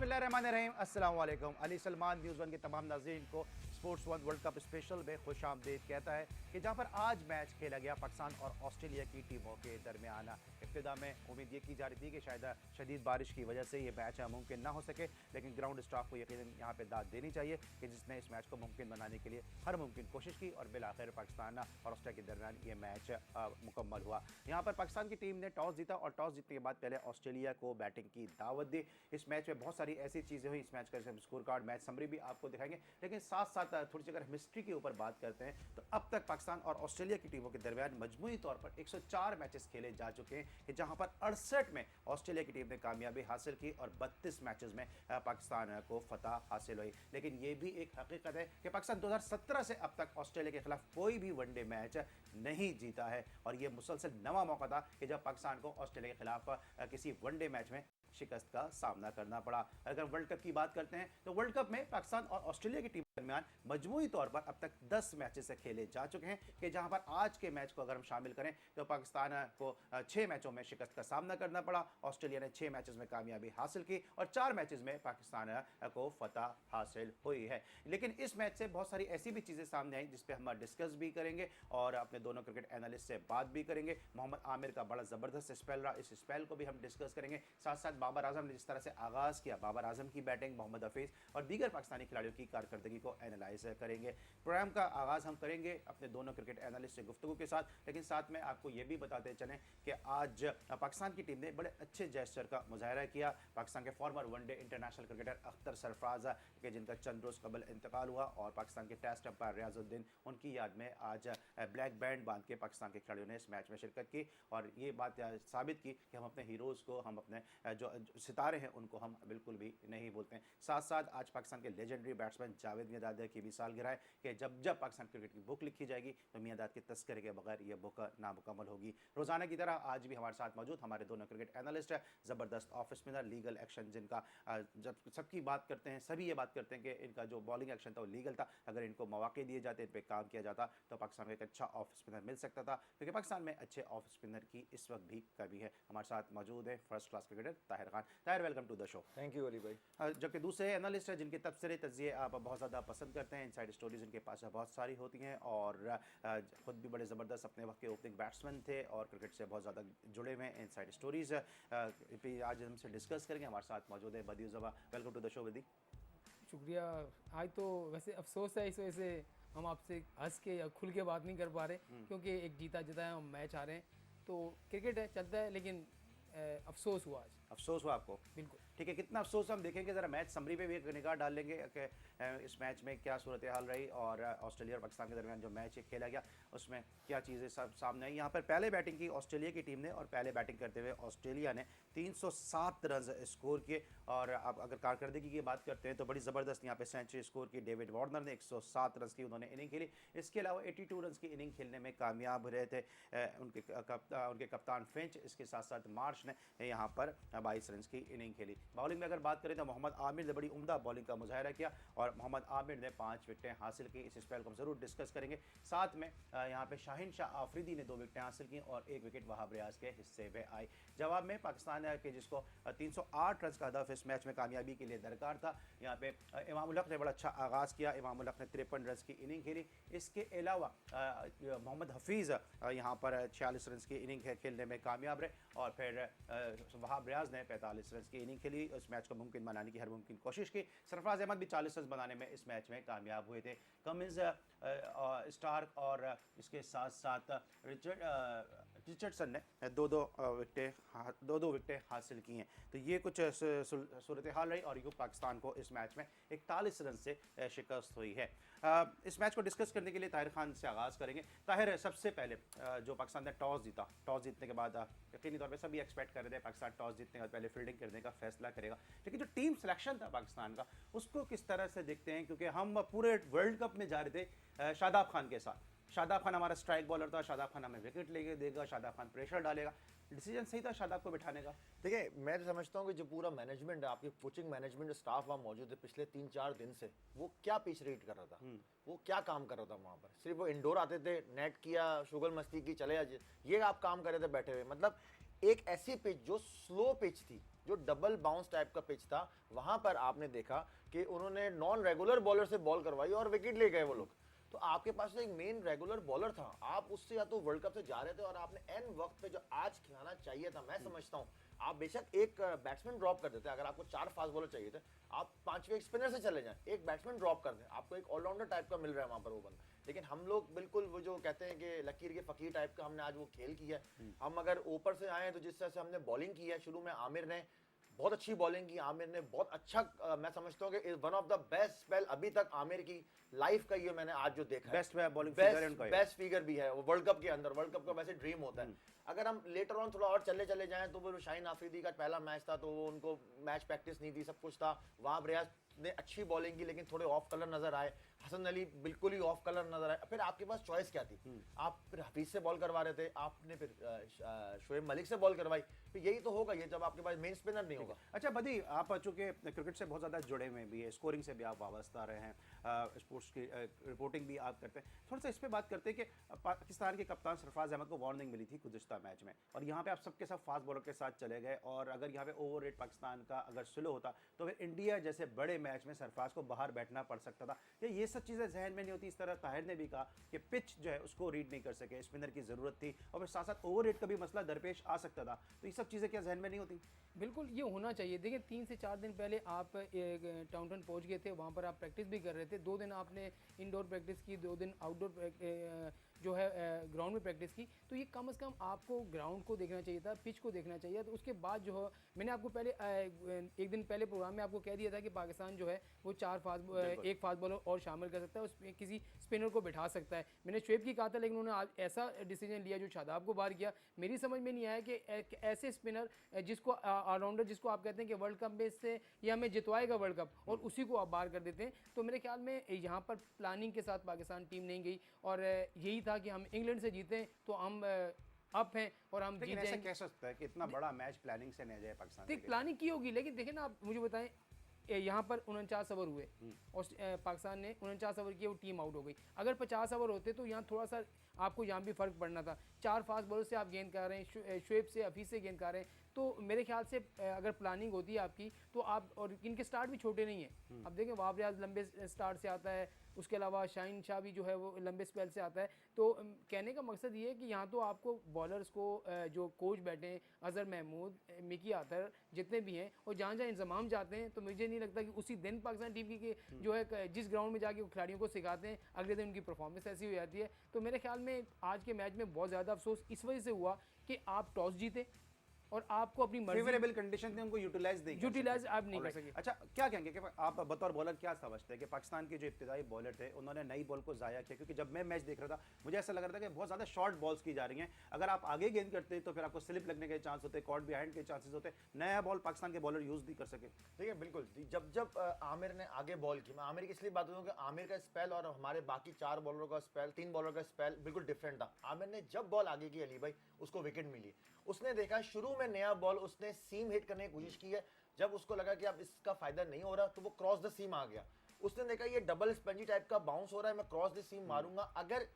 बिस्मिल्लाहिर्रहमानिर्रहीम, अस्सलाम वालेकुम। अली सलमान न्यूज़ वन के तमाम नाज़रीन को sports one world cup special में खुश आमदीद कहता है कि जहां पर आज मैच खेला गया पाकिस्तान और ऑस्ट्रेलिया की टीमों के दरमियान। इब्तिदा में उम्मीद ये की जा रही थी कि शायद शदीद बारिश की वजह से ये मैच मुमकिन ना हो सके, लेकिन ग्राउंड स्टाफ को यकीनन यहाँ पे दाद देनी चाहिए कि जिसने इस मैच को मुमकिन बनाने के लिए हर मुमकिन कोशिश की और बिलाखिर पाकिस्तान और ऑस्ट्रेलिया के दरमियान ये मैच मुकम्मल हुआ। यहाँ पर पाकिस्तान की टीम ने टॉस जीता और टॉस जीतने के बाद पहले ऑस्ट्रेलिया को बैटिंग की दावत दी। इस मैच में बहुत सारी ऐसी चीज़ें हुई, इस मैच का स्कोर कार्ड, मैच समरी भी आपको दिखाएंगे, लेकिन साथ साथ थोड़ी सी अगर हिस्ट्री के ऊपर बात करते हैं तो अब तक पाकिस्तान और ऑस्ट्रेलिया की टीमों के दरमियान मजमूई तौर पर 104 मैचेस खेले जा चुके हैं कि जहां पर 68 में ऑस्ट्रेलिया की टीम ने कामयाबी हासिल की और 32 मैचेस में पाकिस्तान को फतह हासिल हुई। लेकिन यह भी एक हकीकत है कि पाकिस्तान 2017 से अब तक ऑस्ट्रेलिया के खिलाफ कोई भी वनडे मैच नहीं जीता है और यह मुसलसल नवा मौका था कि जब पाकिस्तान को ऑस्ट्रेलिया के खिलाफ किसी वनडे मैच में शिकस्त का सामना करना पड़ा। अगर वर्ल्ड कप की बात करते हैं तो वर्ल्ड कप में पाकिस्तान और ऑस्ट्रेलिया की टीम के दरमियान मजमूई तौर पर अब तक 10 मैचेस खेले जा चुके हैं कि जहां पर आज के मैच को अगर हम शामिल करें तो पाकिस्तान को 6 मैचों में शिकस्त का सामना करना पड़ा, ऑस्ट्रेलिया ने 6 मैचेस में कामयाबी हासिल की और 4 मैचेस में पाकिस्तान को फतह हासिल हुई है। लेकिन इस मैच से बहुत सारी ऐसी भी चीज़ें सामने आई जिस पर हम डिस्कस भी करेंगे और अपने दोनों क्रिकेट एनालिस्ट से बात भी करेंगे। मोहम्मद आमिर का बड़ा ज़बरदस्त स्पेल रहा, इस स्पेल को भी हम डिस्कस करेंगे। साथ साथ बाबर आजम ने जिस तरह से आगाज़ किया, बाबर आजम की बैटिंग, मोहम्मद हफीज़ और दीगर पाकिस्तानी खिलाड़ियों की कारकर्दगी को एनालाइज करेंगे। प्रोग्राम का आगाज़ हम करेंगे अपने दोनों क्रिकेट एनालिस्ट से गुफ्तगू के साथ, लेकिन साथ में आपको ये भी बताते चलें कि आज पाकिस्तान की टीम ने बड़े अच्छे जेस्चर का मुजाहरा किया। पाकिस्तान के farmer one day international cricketer Akhtar Sarfaraz के जिनका चंद रोज़ कबल इंतकाल हुआ और पाकिस्तान के टेस्ट अंपायर रियाजुद्दीन, उनकी याद में आज ब्लैक बैंड बांध के पाकिस्तान के खिलाड़ियों ने इस मैच में शिरकत की और ये बात साबित की कि हम अपने हीरोज़ को, हम अपने जो सितारे हैं उनको हम बिल्कुल भी नहीं बोलते हैं। साथ साथ आज पाकिस्तान के लेजेंडरी बैट्समैन जावेद मियांदाद की भी सालगिरह है कि जब जब पाकिस्तान क्रिकेट की बुक लिखी जाएगी तो मियांदाद के तस्करे के बगैर यह बुक नामुकम्मल होगी। रोज़ाना की तरह आज भी हमारे साथ मौजूद हमारे दोनों क्रिकेट एनालिस्ट है, ज़बरदस्त ऑफ स्पिनर, लीगल एक्शन जिनका जब सबकी बात करते हैं सभी ये बात करते हैं कि इनका जो बॉलिंग एक्शन था वो लीगल था, अगर इनको मौके दिए जाते, इन पर काम किया जाता तो पाकिस्तान को एक अच्छा ऑफ स्पिनर मिल सकता था, क्योंकि पाकिस्तान में अच्छे ऑफ स्पिनर की इस वक्त भी कमी है। हमारे साथ मौजूद है first class cricketer Tahir Khan. Tahir, welcome to the show. Thank you Ali भाई। जबकि दूसरे एनालिस्ट हैं जिनके तबसरे तजिए आप बहुत ज़्यादा पसंद करते हैं, इनसाइड स्टोरीज इनके पास बहुत सारी होती हैं और ख़ुद भी बड़े ज़बरदस्त अपने वक्त के ओपनिंग बैट्समैन थे और क्रिकेट से बहुत ज़्यादा जुड़े हुए हैं। इनसाइड स्टोरीज पे आज हमसे डिस्कस करेंगे। हमारे साथ मौजूद है बदी ज़बा। वेलकम टू द शो बदी। शुक्रिया। आज तो वैसे अफसोस है इस वजह से हम आपसे हंस के या खुल के बात नहीं कर पा रहे, क्योंकि एक जीता जीता है, हम मैच आ रहे हैं तो क्रिकेट है, चलता है, लेकिन अफसोस हुआ आज। अफसोस हुआ आपको? बिल्कुल। ठीक है, कितना अफसोस हम देखेंगे ज़रा मैच समरी पे भी एक निगाह डाल लेंगे कि इस मैच में क्या सूरत हाल रही और ऑस्ट्रेलिया और पाकिस्तान के दरमियान जो मैच खेला गया उसमें क्या चीज़ें सब सामने आई। यहाँ पर पहले बैटिंग की ऑस्ट्रेलिया की टीम ने और पहले बैटिंग करते हुए ऑस्ट्रेलिया ने 307 रन स्कोर किए और अब अगर कारकर्दगी की बात करते हैं तो बड़ी ज़बरदस्त यहाँ पे सेंचुरी स्कोर की डेविड वार्नर ने 107 रन की उन्होंने इनिंग खेली। इसके अलावा 82 रन की इनिंग खेलने में कामयाब रहे थे उनके कप्तान फिंच। इसके साथ साथ मार्श ने यहाँ पर 22 रन की इनिंग खेली। बॉलिंग में अगर बात करें तो मोहम्मद आमिर ने बड़ी उम्दा बॉलिंग का मुजाहरा किया और मोहम्मद आमिर ने 5 विकेटें हासिल की। इस स्पेल को हम जरूर डिस्कस करेंगे। साथ में यहाँ पे शाहीन शाह आफरीदी ने 2 विकेटें हासिल की और 1 विकेट वहाब रियाज के हिस्से में आई। जवाब में पाकिस्तान के जिसको 308 रन का हदफ इस मैच में कामयाबी के लिए दरकार था, यहाँ पे इमाम उल हक ने बड़ा अच्छा आगाज़ किया। इमाम उल हक ने 53 रन की इनिंग खेली। इसके अलावा मोहम्मद हफीज़ यहाँ पर 46 रन की इनिंग खेलने में कामयाब रहे और फिर वहाब रियाज ने 45 रन की इनिंग खेली। इस मैच को मुमकिन बनाने की हर मुमकिन कोशिश की। सरफराज अहमद भी 40 रन बनाने में इस मैच में कामयाब हुए थे। कमिंस, स्टार्क और इसके साथ साथ रिचर्डसन ने दो दो विकेटें हासिल की हैं। तो ये कुछ सूरत हाल रही और यूँ पाकिस्तान को इस मैच में 41 रन से शिकस्त हुई है। इस मैच को डिस्कस करने के लिए ताहिर खान से आगाज़ करेंगे। ताहिर, सबसे पहले जो पाकिस्तान ने टॉस जीता, टॉस जीतने के बाद यकीनी तौर पर सभी एक्सपेक्ट कर रहे थे पाकिस्तान टॉस जीतने के बाद पहले फील्डिंग करने का फैसला करेगा, लेकिन जो टीम सिलेक्शन था पाकिस्तान का उसको किस तरह से देखते हैं? क्योंकि हम पूरे वर्ल्ड कप में जा रहे थे शादाब खान के साथ। शादाब खान हमारा स्ट्राइक बॉलर था, शादाब खान हमें विकेट लेके देगा, शादाब खान प्रेशर डालेगा। डिसीजन सही था शादाब को बिठाने का? देखिए, मैं तो समझता हूँ कि जो पूरा मैनेजमेंट है, आपकी कोचिंग मैनेजमेंट, जो स्टाफ वहाँ मौजूद है पिछले 3-4 दिन से, वो क्या पिच रीड कर रहा था, वो क्या काम कर रहा था वहाँ पर। सिर्फ वो इंडोर आते थे, नेट किया, शुगल मस्ती की, चले आज ये आप काम कर रहे थे बैठे हुए। मतलब एक ऐसी पिच जो स्लो पिच थी, जो डबल बाउंस टाइप का पिच था, वहां पर आपने देखा कि उन्होंने नॉन रेगुलर बॉलर से बॉल करवाई और विकेट ले गए वो लोग। तो आपके पास तो एक मेन रेगुलर बॉलर था, आप उससे या तो वर्ल्ड कप से जा रहे थे और आपने एन वक्त पे जो आज खिलाना चाहिए था, मैं समझता हूँ आप बेशक एक बैट्समैन ड्रॉप कर देते, अगर आपको 4 फास्ट बॉलर चाहिए थे, आप 5वें स्पिनर से चले जाएं, एक बैट्समैन ड्रॉप कर दें, आपको एक ऑलराउंडर टाइप का मिल रहा है वहां पर वो बंदा। लेकिन हम लोग बिल्कुल वो जो कहते हैं कि लकीर के फकीर टाइप का हमने आज वो खेल किया है। हम अगर ऊपर से आए तो जिस तरह से हमने बॉलिंग की है, शुरू में आमिर ने बहुत अच्छी बॉलिंग की, आमिर ने बहुत अच्छा मैं समझता हूँ कि one of the best spell अभी तक आमिर की लाइफ का ये मैंने आज जो देखा है। बेस्ट बॉलिंग फिगर है उनका, बेस्ट फिगर भी है वो वर्ल्ड कप के अंदर, वर्ल्ड कप का वैसे ड्रीम होता है। अगर हम लेटर ऑन थोड़ा और चले जाएं तो वो शाहीन आफरीदी का पहला मैच था, तो वो उनको मैच प्रैक्टिस नहीं थी, सब कुछ था, वहां रियाज ने अच्छी बॉलिंग की लेकिन थोड़े ऑफ कलर नजर आए, हसन अली बिल्कुल ही ऑफ कलर नजर आए। फिर आपके पास चॉइस क्या थी? आप फिर हफीज से बॉल करवा रहे थे, आपने फिर शोएब मलिक से बॉल करवाई, फिर यही तो होगा ये जब आपके पास मेन स्पिनर नहीं होगा। अच्छा बदी, आप चूंकि क्रिकेट से बहुत ज़्यादा जुड़े हुए भी है, स्कोरिंग से भी आप वाबस्ता रहे हैं, स्पोर्ट्स की रिपोर्टिंग भी आप करते हैं, थोड़ा सा इस पर बात करते हैं कि पाकिस्तान के कप्तान सरफराज अहमद को वार्निंग मिली थी गुज़िश्ता मैच में, और यहाँ पे आप सबके सब फास्ट बॉलर के साथ चले गए, और अगर यहाँ पे ओवर रेट पाकिस्तान का अगर स्लो होता तो फिर इंडिया जैसे बड़े मैच में सरफराज को बाहर बैठना पड़ सकता था। ये सब चीज़ें जहन में नहीं होती। इस तरह ताहिर ने भी कहा कि पिच जो है उसको रीड नहीं कर सके, स्पिनर की ज़रूरत थी, और फिर साथ साथ ओवर रेट का भी मसला दरपेश आ सकता था। तो ये सब चीज़ें क्या जहन में नहीं होती? बिल्कुल ये होना चाहिए। देखिए 3 से 4 दिन पहले आप टाउनटन पहुंच गए थे, वहाँ पर आप प्रैक्टिस भी कर रहे थे, 2 दिन आपने इंडोर प्रैक्टिस की, 2 दिन आउटडोर जो है ग्राउंड में प्रैक्टिस की। तो ये कम से कम आपको ग्राउंड को देखना चाहिए था, पिच को देखना चाहिए। तो उसके बाद जो है मैंने आपको पहले एक दिन पहले प्रोग्राम में आपको कह दिया था कि पाकिस्तान जो है वो एक फास्ट बॉलर और शामिल कर सकता है, उसमें किसी स्पिनर को बिठा सकता है। मैंने शुएब की कहा था, लेकिन उन्होंने आज ऐसा डिसीजन लिया जो शादाब को बाहर किया। मेरी समझ में नहीं आया कि ऐसे स्पिनर जिसको ऑलराउंडर जिसको आप कहते हैं कि वर्ल्ड कप में से ये हमें जितवाएगा वर्ल्ड कप, और उसी को आप बाहर कर देते हैं। तो मेरे ख्याल में यहाँ पर प्लानिंग के साथ पाकिस्तान टीम नहीं गई, और यही था कि हम इंग्लैंड से जीतें तो हम अप हैं और हम जीत ऐसा जाएंगे। कह सकता है कि इतना बड़ा मैच प्लानिंग से नहीं जाए पाकिस्तान? देख प्लानिंग की होगी, लेकिन देखें ना आप मुझे बताएं, यहाँ पर 49 ओवर हुए और पाकिस्तान ने 49 ओवर किए, वो टीम आउट हो गई। अगर 50 ओवर होते तो यहाँ थोड़ा सा आपको यहाँ भी फ़र्क पड़ना था। 4 फास्ट बॉलर से आप गेंद कर रहे हैं, शुएब से, हफीज़ से गेंद कर रहे हैं। तो मेरे ख्याल से अगर प्लानिंग होती है आपकी तो आप, और इनके स्टार्ट भी छोटे नहीं हैं। अब देखें वाब रियाज लंबे स्टार्ट से आता है, उसके अलावा शाहीन शाह भी जो है वो लंबे स्पेल से आता है। तो कहने का मकसद ये है कि यहाँ तो आपको बॉलर्स को जो कोच बैठे हैं, अजहर महमूद, मिकी आतर, जितने भी हैं, और जहाँ जहाँ इंतजाम जाते हैं, तो मुझे नहीं लगता कि उसी दिन पाकिस्तान टीम की जो है जिस ग्राउंड में जाके वो खिलाड़ियों को सिखाते हैं, अगले दिन उनकी परफॉर्मेंस ऐसी हो जाती है। तो मेरे ख्याल में आज के मैच में बहुत ज़्यादा अफसोस इस वजह से हुआ कि आप टॉस जीते और आपको अपनी मर्जी, फेवरेबल कंडीशन थे, उनको यूटिलाइज आप नहीं कर सके। अच्छा, क्या कहेंगे कि आप बतौर बॉलर क्या समझते हैं कि पाकिस्तान के जो इब्तिदाई बॉलर थे उन्होंने नई बॉल को ज़ाया किया? क्योंकि जब मैं मैच देख रहा था मुझे ऐसा लग रहा था कि बहुत ज़्यादा शॉर्ट बॉल्स की जा रही हैं, अगर आप आगे गेंद करते तो फिर आपको स्लिप लगने के चांस होते, कॉर्ड बिहाइंड के चांसेस होते, नया बॉल पाकिस्तान के बॉलर यूज़ नहीं कर सके। देखिए बिल्कुल, जब आमिर ने आगे बॉल की, मैं आमिर की इसलिए बात करूँ कि आमिर का स्पेल और हमारे बाकी 4 बॉलरों का स्पेल, 3 बॉलर का स्पेल बिल्कुल डिफरेंट था। आमिर ने जब बॉल आगे की अली भाई, उसको विकेट मिली, उसने देखा शुरू में नया बॉल, उसने सीम हिट करने की कोशिश की है, जब उसको लगा कि अब इसका फायदा नहीं हो रहा तो वो क्रॉस द सीम आ गया। उसने देखा ये डबल स्पंजी टाइप का बाउंस हो रहा है, मैं क्रॉस द सीम मारूंगा, अगर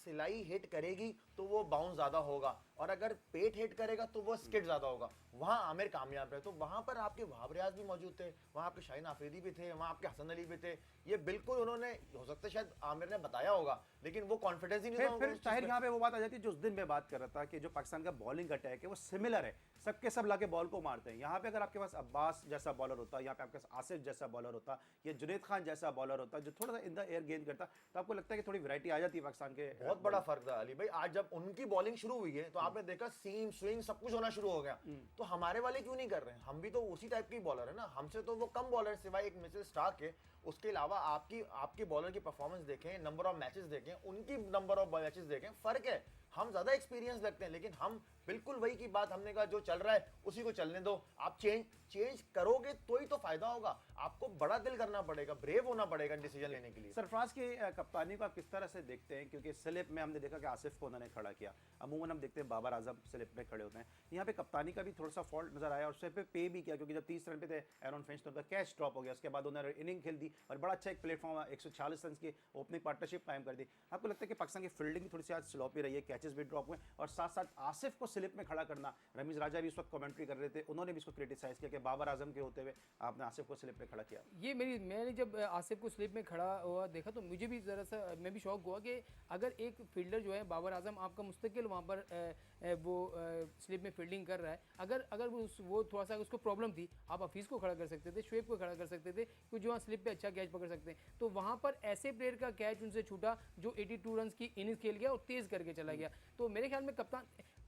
सिलाई हिट करेगी तो वो बाउंस ज्यादा होगा, और अगर पेट हिट करेगा तो वो स्किड ज्यादा होगा। वहां आमिर कामयाब रहे। तो वहां पर आपके वहाब रियाज भी मौजूद थे, वहां आपके शाहीन आफरीदी भी थे, वहां आपके हसन अली भी थे। ये बिल्कुल उन्होंने, हो सकता है शायद आमिर ने बताया होगा, लेकिन वो कॉन्फिडेंस ही नहीं था। फिर ताहिर यहाँ पे वो बात आ जाती है जो उस दिन मैं बात कर रहा था कि जो पाकिस्तान का बॉलिंग अटैक है वो सिमिलर है, सबके सब लाके बॉल को मारते हैं। यहाँ पे अगर आपके पास अब्बास जैसा बॉलर होता, यहाँ पे आपके पास आसिफ जैसा बॉलर होता, या जुनैद खान जैसा बॉलर होता जो थोड़ा सा इन द एयर गेंद करता, तो आपको लगता है कि थोड़ी वैरायटी आ जाती है पाकिस्तान के। बहुत बड़ा फर्क था अली भाई। आज जब उनकी बॉलिंग शुरू हुई है तो आपने देखा सीम स्विंग सब कुछ होना शुरू हो गया। तो हमारे वाले क्यों नहीं कर रहे हैं? हम भी तो उसी टाइप के बॉलर है ना, हमसे तो वो कम बॉलर सिवाय एक मिचेल स्टार्क के। उसके अलावा आपकी बॉलर की परफॉर्मेंस देखें, नंबर ऑफ मैचेस देखें, उनकी नंबर ऑफ मैचेस देखें, फर्क है। हम ज्यादा एक्सपीरियंस लगते हैं, लेकिन हम बिल्कुल वही की बात, हमने कहा जो चल रहा है उसी को चलने दो। आप चेंज करोगे तो ही तो फायदा होगा। आपको बड़ा दिल करना पड़ेगा, ब्रेव होना पड़ेगा डिसीजन लेने के लिए। सरफराज की कप्तानी को आप किस तरह से देखते हैं? क्योंकि स्लिप में हमने देखा कि आसिफ को उन्होंने खड़ा किया, अमूमन हम देखते हैं बाबर आजम स्लिप में खड़े होते हैं, यहाँ पे कप्तानी का भी थोड़ा सा फॉल्ट नजर आया, और उस पे पे भी किया, क्योंकि जब 30 रन पे थे एरन फिंच तो उनका कैच ड्रॉप हो गया। उसके बाद उन्होंने इनिंग खेल दी और बड़ा अच्छा एक प्लेटफॉर्म 146 रन की ओपनिंग पार्टनरशिप कायम कर दी। आपको लगता है कि पाकिस्तान की फील्डिंग थोड़ी सी आज स्लोपी रही है, कैचेस मैचेस भी ड्रॉप हुए और साथ साथ आसिफ को स्लिप में खड़ा करना, रमीज राजा भी इस वक्त कमेंट्री कर रहे थे, उन्होंने भी इसको क्रिटिसाइज किया कि बाबर आजम के होते हुए आपने आसिफ को स्लिप में खड़ा किया। ये मैंने जब आसिफ को स्लिप में खड़ा हुआ देखा तो मुझे भी ज़रा सा मैं भी शौक हुआ कि अगर एक फील्डर जो है बाबर आजम आपका मुस्तकिल वहाँ पर वो स्लिप में फील्डिंग कर रहा है, अगर वो थोड़ा सा उसको प्रॉब्लम थी, आप हफीज़ को खड़ा कर सकते थे, शुएब को खड़ा कर सकते थे, क्योंकि जो वहाँ स्लिप पे अच्छा कैच पकड़ सकते हैं। तो वहाँ पर ऐसे प्लेयर का कैच उनसे छूटा जो 82 रन की इनिंग्स खेल गया और तेज़ करके चला गया। तो मेरे ख्याल में कप्तान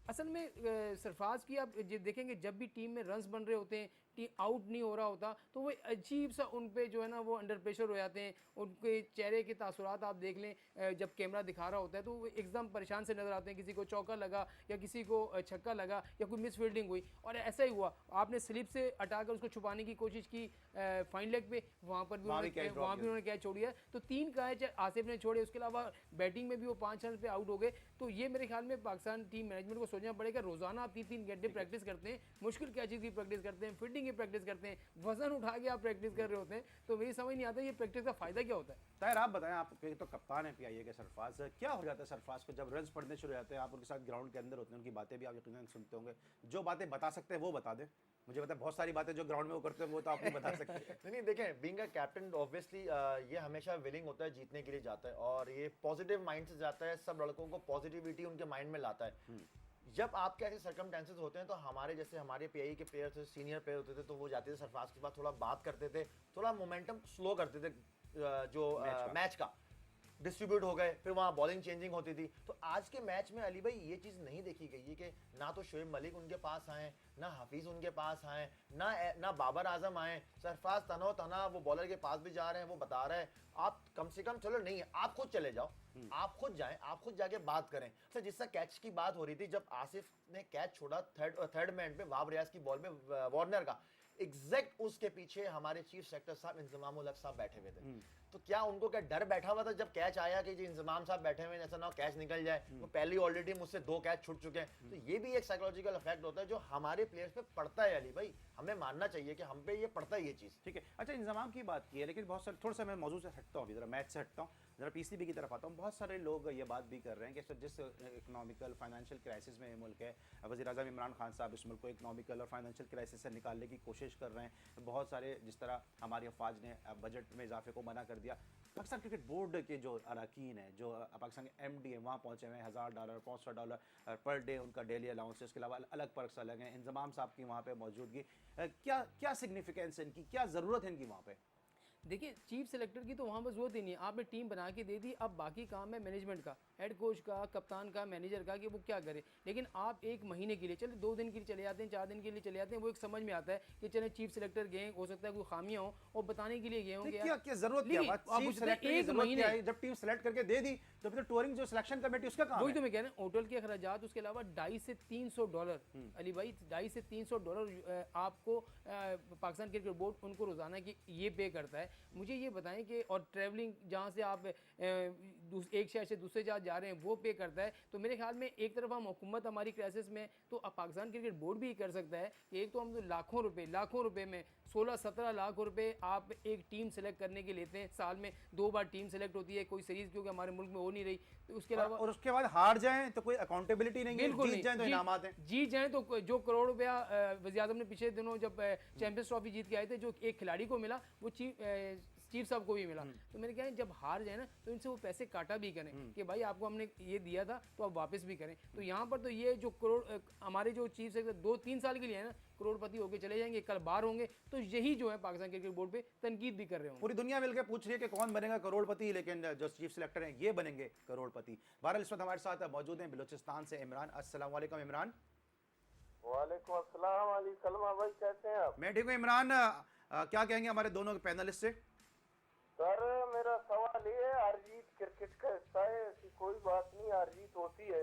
असल में सरफराज की आप देखेंगे जब भी टीम में रन्स बन रहे होते हैं, टीम आउट नहीं हो रहा होता, तो वो अजीब सा उन पे जो है ना वो अंडर प्रेशर हो जाते हैं, उनके चेहरे के तासुरात आप देख लें जब कैमरा दिखा रहा होता है तो वो एकदम परेशान से नज़र आते हैं, किसी को चौका लगा या किसी को छक्का लगा या कोई मिस फील्डिंग हुई, और ऐसा ही हुआ। आपने स्लिप से हटाकर उसको छुपाने की कोशिश की फाइन लेग पे, वहाँ पर भी उन्होंने कैच छोड़ दिया। तो 3 कैच आसिफ ने छोड़े, उसके अलावा बैटिंग में भी वो 5 रन पे आउट हो गए। तो ये मेरे ख्याल में पाकिस्तान टीम मैनेजमेंट को सोचना पड़ेगा, रोजाना आप 3-3 घंटे प्रैक्टिस करते हैं, मुश्किल कैचेस की प्रैक्टिस करते हैं, फील्डिंग की प्रैक्टिस करते हैं, वजन उठा के आप प्रैक्टिस कर रहे होते हैं, तो मेरी समझ नहीं आता ये प्रैक्टिस का फायदा क्या होता है। ताहिर आप बताएं, आप तो कप्तान है पीआईए के सरफराज, क्या हो जाता है सरफराज को जब रन्स पड़ने शुरू हो जाते हैं, आप उनके साथ ग्राउंड के अंदर होते हैं, उनकी बातें भी आप यकीनन सुनते होंगे, जो बातें बता सकते हैं वो बता दें। मुझे पता है बहुत सारी बातें जो ग्राउंड में वो करते हैं वो तो आप नहीं बता सकते। नहीं देखें, बीइंग अ कैप्टन ऑब्वियसली ये हमेशा विलिंग होता है, जीतने के लिए जाता है और ये पॉजिटिव माइंड से जाता है, सब लड़कों को पॉजिटिविटी उनके माइंड में लाता है। जब आपके ऐसे सर्कमस्टेंसेस होते हैं तो हमारे जैसे हमारे पीआई के प्लेयर थे, सीनियर प्लेयर होते थे, तो वो जाते थे सरफराज के पास, थोड़ा बात करते थे, थोड़ा मोमेंटम स्लो करते थे जो मैच का डिस्ट्रीब्यूट हो गए, फिर वहाँ बॉलिंग चेंजिंग होती थी। तो आज के मैच में अली भाई ये चीज़ नहीं देखी गई है कि ना तो शुएब मलिक उनके पास आए, ना हफीज़ उनके पास आए, ना बाबर आजम आए, सरफराज तना वो बॉलर के पास भी जा रहे हैं, वो बता रहे हैं आप कम से कम चलो नहीं आप खुद चले जाओ, आप खुद जाएं, आप खुद जाके बात करें। अच्छा, जिस तरह कैच की बात हो रही थी, जब आसिफ ने कैच छोड़ा थर्ड मैन पे वाब रियाज की बॉल में वार्नर का, एग्जैक्ट उसके पीछे हमारे चीफ सेलेक्टर साहब इंजमाम उल हक साहब बैठे हुए थे। तो क्या उनको क्या डर बैठा हुआ था जब कैच आया कि जी इंजमाम साहब बैठे हुए हैं, ऐसा ना कैच निकल जाए, वो पहले ऑलरेडी मुझसे 2 कैच छूट चुके हैं। तो ये भी एक साइकोलॉजिकल इफेक्ट होता है जो हमारे प्लेयर्स पे पड़ता है अली भाई, हमें मानना चाहिए कि हम पे ये पड़ता है ये चीज़। ठीक है, अच्छा इंतजाम की बात की है, लेकिन बहुत सारे थोड़ा सा मैं मौजूद से हटता हूँ, जरा मैच से हटता हूँ, जरा पीसीबी की तरफ आता हूँ। बहुत सारे लोग ये बात भी कर रहे हैं कि जिस इकोनॉमिकल फाइनेंशियल क्राइसिस में ये मुल्क है, वज़ीर आज़म इमरान खान साहब इस मुल्क को इकोनॉमिकल और फाइनेंशियल क्राइसिस से निकालने की कोशिश कर रहे हैं। बहुत सारे जिस तरह हमारी अफवाज ने बजट में इजाफे को मना कर दिया, पाकिस्तान क्रिकेट बोर्ड के जो अरकान हैं, जो पाकिस्तान के एमडी हैं, वहाँ पहुँचे हुए हैं, $1000 $500 पर डे उनका डेली अलाउंस है, उसके अलावा अलग पर्क्स अलग हैं। इंजमाम साहब की वहाँ पे मौजूदगी, क्या सिग्निफिकेंस है इनकी, क्या ज़रूरत है इनकी वहाँ पे? देखिए चीफ सेलेक्टर की तो वहाँ पर जरूरत ही नहीं है, आपने टीम बना के दे दी, अब बाकी काम है मैनेजमेंट का, हेड कोच का, कप्तान का, मैनेजर का कि वो क्या करे। लेकिन आप 1 महीने के लिए चले, 2 दिन के लिए चले जाते हैं, 4 दिन के लिए चले जाते हैं, वो एक समझ में आता है कि चले चीफ सेलेक्टर गए, हो सकता है कोई खामियां हो और बताने के लिए गए होंगे। क्या जरूरत क्या बात, चीफ सेलेक्टर की जरूरत क्या है? जब टीम सेलेक्ट करके दे दी तो फिर टूरिंग जो सिलेक्शन कमेटी उसका काम है। वही तो मैं कह रहा हूँ, होटल के अखराजात, उसके अलावा $250 से $300 अली भाई, $250 से $300 आपको पाकिस्तान क्रिकेट बोर्ड उनको रोजाना की ये पे करता है। मुझे ये बताएं कि और ट्रैवलिंग जहाँ से आप एक शहर से दूसरे जहाँ जा रहे हैं वो पे करता है। तो मेरे ख्याल में एक तरफ हम हुकूमत हमारी क्राइसिस में, तो अब पाकिस्तान क्रिकेट बोर्ड भी कर सकता है कि एक तो हम तो लाखों रुपए में 16-17 लाख रुपए आप एक टीम सेलेक्ट करने के लेते हैं, साल में 2 बार टीम सेलेक्ट होती है, कोई सीरीज क्योंकि हमारे मुल्क में हो नहीं रही, तो उसके अलावा और उसके बाद हार जाएं तो कोई अकाउंटेबिलिटी नहीं है, जीत जाएं तो इनामात हैं, जीत जाएं तो जो करोड़ रुपया वज़ीर आज़म ने पिछले दिनों जब चैंपियंस ट्रॉफी जीत के आए थे, जो एक खिलाड़ी को मिला वो चीफ साहब को भी मिला। तो मैंने कहा जब हार जाए ना तो इनसे वो पैसे काटा भी करें कि भाई आपको हमने ये दिया था तो आप वापस भी करें। तो यहाँ पर तो ये जो करोड़ हमारे जो चीफ सेक्रेटरी 2-3 साल के लिए है ना, करोड़पति होके चले जाएंगे, कल बाहर होंगे, तो यही जो है पाकिस्तान क्रिकेट बोर्ड पे तनकीद भी कर रहे होंगे। पूरी दुनिया मिलकर पूछ रही है कि कौन बनेगा करोड़पति, लेकिन जो चीफ सिलेक्टर हैं ये बनेंगे करोड़पति। बहरहाल इस वक्त हमारे साथ मौजूद हैं बलूचिस्तान से इमरान। अस्सलाम वालेकुम इमरान। वालेकुम अस्सलाम। अली सलमा भाई कैसे हैं आप? मैं ठीक हूँ इमरान, क्या कहेंगे हमारे दोनों पैनलिस्ट से? सर मेरा सवाल ये है, हार जीत क्रिकेट का हिस्सा है, ऐसी कोई बात नहीं, हार जीत होती है,